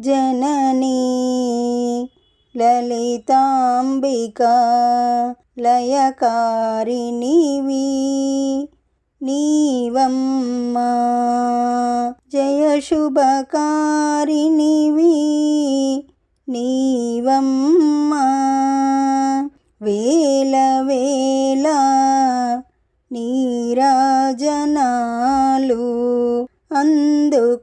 జననీ లలితాంబికా లయకారిణివి నీవమ్మా జయ శుభకారిణివి నీవమ్మా వేల వేల నీరాజనాలు అందుకోవమ్మా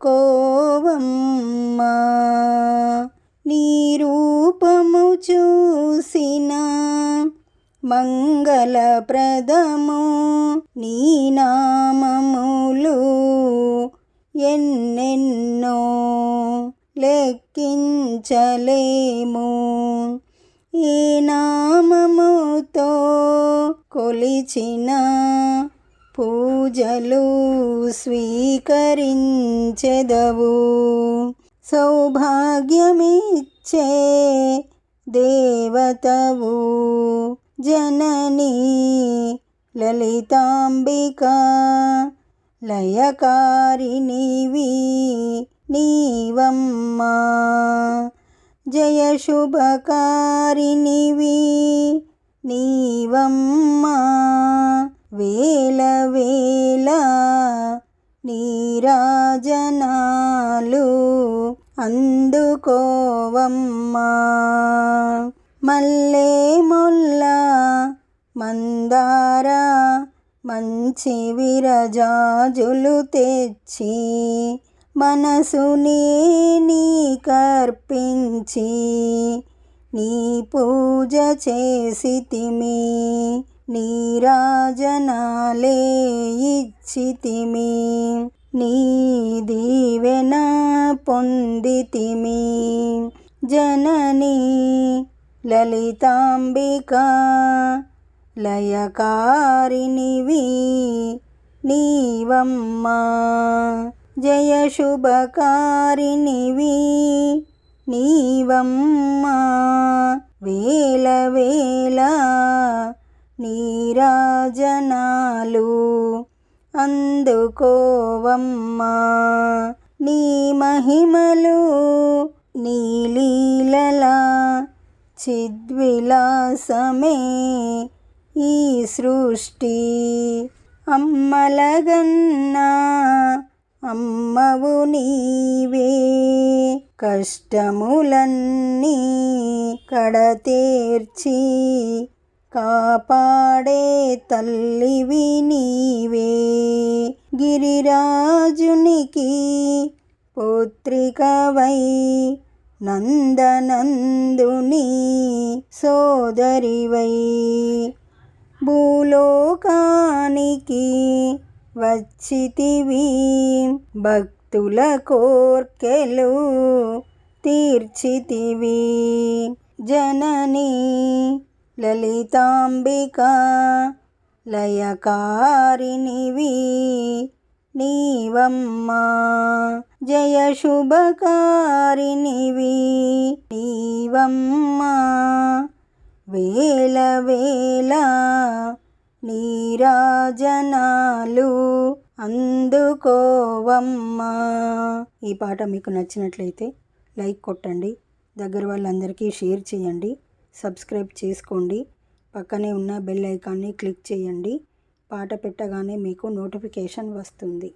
నీ రూపము చూసిన మంగళప్రదము నీ నామములు ఎన్నెన్నో లెక్కించలేము ఈ నామముతో కొలిచిన పూజలు స్వీకరించెదవు సౌభాగ్యమిచ్చే దేవతవు జననీ లలితాంబికా లయకారిణివి నీవమ్మా జయ శుభకారిణివి నీవమ్మా వేల వేల నీరాజనాలు అందుకోవమ్మా మల్లె ముల్ల మందార మంచి విరజాజులు తెచ్చి మనసుని నీకర్పించి నీ పూజ చేసితిమి నీరాజనాలే ఇచ్చితిమి నీ దీవెన పొందితిమి జననీ లలితాంబికా లయకారిణివి నీవమ్మా జయ శుభకారిణివి నీవమ్మా వేల వేల నీరాజనాలు అందుకోవమ్మా నీ మహిమలు నీ లీలలా చిద్విలాసమే ఈ సృష్టి అమ్మలగన్నా అమ్మవు నీవే కష్టములన్నీ కడతేర్చి కాపాడే తల్లివి నీవే గిరిరాజునికి పుత్రికవై నందనందుని సోదరివై భూలోకానికి వచ్చితివి భక్తుల కోర్కెలు తీర్చితివి జననీ లలితాంబికా లయకారిణివి నీవమ్మా జయ శుభకారిణివి నీవమ్మా వేల వేల నీరాజనాలు అందుకోవమ్మా. ఈ పాట మీకు నచ్చినట్లయితే లైక్ కొట్టండి, దగ్గర వాళ్ళందరికీ షేర్ చేయండి, సబ్స్క్రైబ్ చేసుకోండి, పక్కనే ఉన్న బెల్ ఐకాన్ని క్లిక్ చేయండి. పాట పెట్టగానే మీకు నోటిఫికేషన్ వస్తుంది.